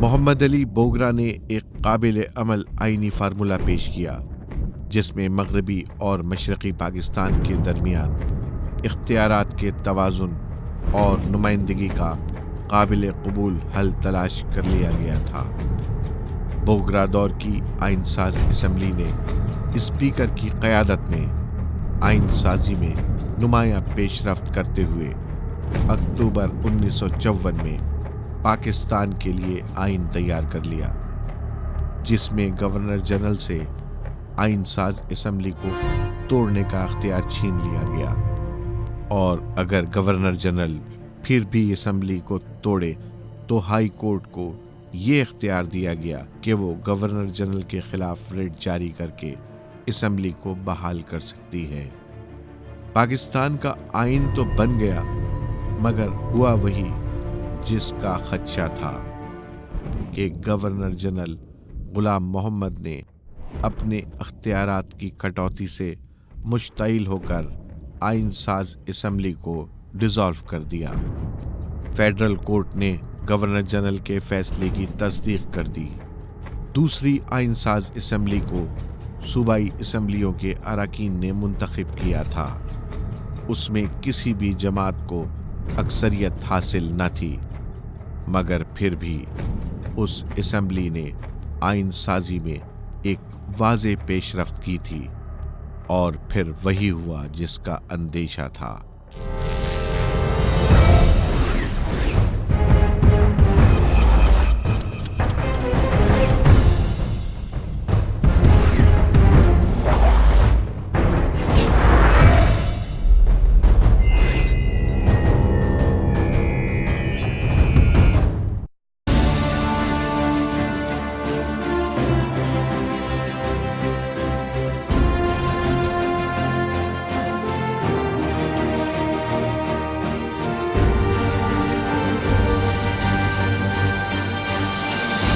محمد علی بوگرا نے ایک قابل عمل آئینی فارمولہ پیش کیا جس میں مغربی اور مشرقی پاکستان کے درمیان اختیارات کے توازن اور نمائندگی کا قابل قبول حل تلاش کر لیا گیا تھا۔ بوگرا دور کی آئین ساز اسمبلی نے اسپیکر کی قیادت میں آئین سازی میں نمایاں پیش رفت کرتے ہوئے اکتوبر 1954 میں پاکستان کے لیے آئین تیار کر لیا، جس میں گورنر جنرل سے آئین ساز اسمبلی کو توڑنے کا اختیار چھین لیا گیا، اور اگر گورنر جنرل پھر بھی اسمبلی کو توڑے تو ہائی کورٹ کو یہ اختیار دیا گیا کہ وہ گورنر جنرل کے خلاف ریٹ جاری کر کے اسمبلی کو بحال کر سکتی ہے۔ پاکستان کا آئین تو بن گیا، مگر ہوا وہی جس کا خدشہ تھا کہ گورنر جنرل غلام محمد نے اپنے اختیارات کی کٹوتی سے مشتعل ہو کر آئین ساز اسمبلی کو ڈیزالو کر دیا۔ فیڈرل کورٹ نے گورنر جنرل کے فیصلے کی تصدیق کر دی۔ دوسری آئین ساز اسمبلی کو صوبائی اسمبلیوں کے اراکین نے منتخب کیا تھا۔ اس میں کسی بھی جماعت کو اکثریت حاصل نہ تھی، مگر پھر بھی اس اسمبلی نے آئین سازی میں ایک واضح پیش رفت کی تھی، اور پھر وہی ہوا جس کا اندیشہ تھا۔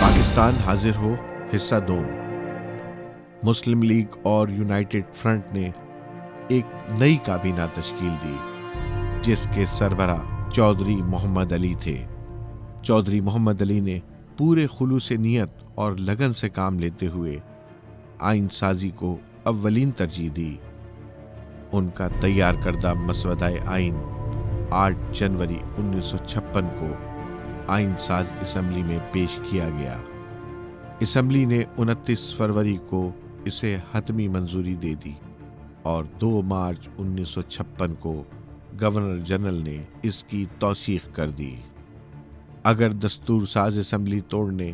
پاکستان حاضر ہو حصہ دوم۔ مسلم لیگ اور یونائٹڈ فرنٹ نے ایک نئی کابینہ تشکیل دی جس کے سربراہ چودھری محمد علی تھے۔ چودھری محمد علی نے پورے خلوص نیت اور لگن سے کام لیتے ہوئے آئین سازی کو اولین ترجیح دی۔ ان کا تیار کردہ مسودہ آئین 8 جنوری 1956 کو آئین ساز اسمبلی میں پیش کیا گیا۔ اسمبلی نے 29 فروری کو اسے حتمی منظوری دے دی، اور 2 مارچ 1956 کو گورنر جنرل نے اس کی توثیق کر دی۔ اگر دستور ساز اسمبلی توڑنے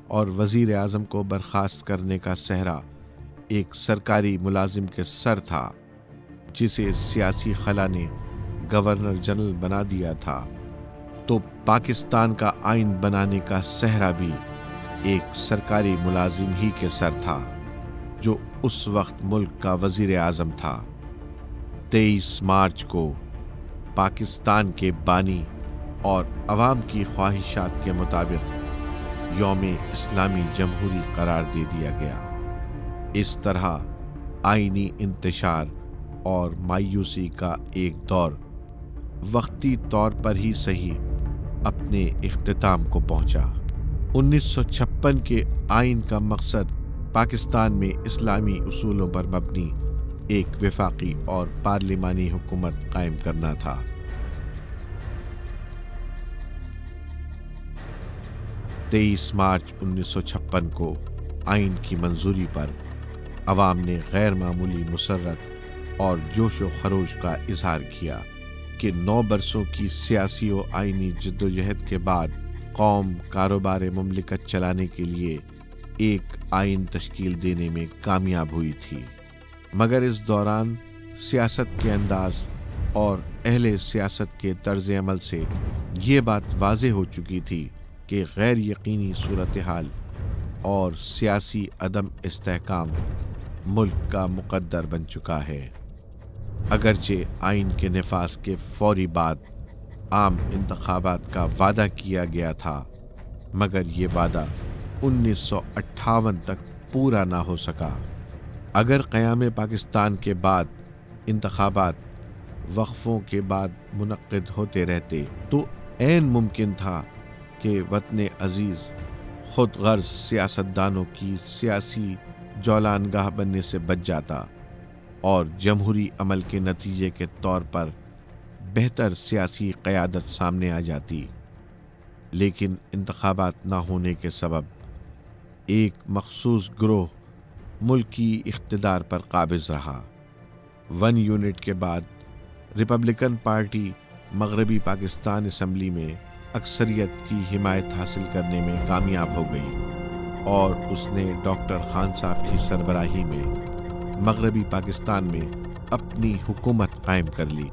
اور وزیر اعظم کو برخاست کرنے کا صحرا ایک سرکاری ملازم کے سر تھا جسے سیاسی خلا نے گورنر جنرل بنا دیا تھا، تو پاکستان کا آئین بنانے کا صحرا بھی ایک سرکاری ملازم ہی کے سر تھا جو اس وقت ملک کا وزیر اعظم تھا۔ 23 مارچ کو پاکستان کے بانی اور عوام کی خواہشات کے مطابق یوم اسلامی جمہوری قرار دے دیا گیا۔ اس طرح آئینی انتشار اور مایوسی کا ایک دور وقتی طور پر ہی صحیح اپنے اختتام کو پہنچا۔ 1956 کے آئین کا مقصد پاکستان میں اسلامی اصولوں پر مبنی ایک وفاقی اور پارلیمانی حکومت قائم کرنا تھا۔ 23 مارچ 1956 کو آئین کی منظوری پر عوام نے غیر معمولی مسرت اور جوش و خروش کا اظہار کیا کہ 9 برسوں کی سیاسی و آئینی جدوجہد کے بعد قوم کاروبار مملکت چلانے کے لیے ایک آئین تشکیل دینے میں کامیاب ہوئی تھی، مگر اس دوران سیاست کے انداز اور اہل سیاست کے طرز عمل سے یہ بات واضح ہو چکی تھی کہ غیر یقینی صورتحال اور سیاسی عدم استحکام ملک کا مقدر بن چکا ہے۔ اگرچہ آئین کے نفاذ کے فوری بعد عام انتخابات کا وعدہ کیا گیا تھا، مگر یہ وعدہ 1958 تک پورا نہ ہو سکا۔ اگر قیام پاکستان کے بعد انتخابات وقفوں کے بعد منعقد ہوتے رہتے تو عین ممکن تھا کہ وطن عزیز خود غرض سیاستدانوں کی سیاسی جولانگاہ بننے سے بچ جاتا اور جمہوری عمل کے نتیجے کے طور پر بہتر سیاسی قیادت سامنے آ جاتی، لیکن انتخابات نہ ہونے کے سبب ایک مخصوص گروہ ملکی اقتدار پر قابض رہا۔ 1 یونٹ کے بعد ریپبلکن پارٹی مغربی پاکستان اسمبلی میں اکثریت کی حمایت حاصل کرنے میں کامیاب ہو گئی اور اس نے ڈاکٹر خان صاحب کی سربراہی میں مغربی پاکستان میں اپنی حکومت قائم کر لی۔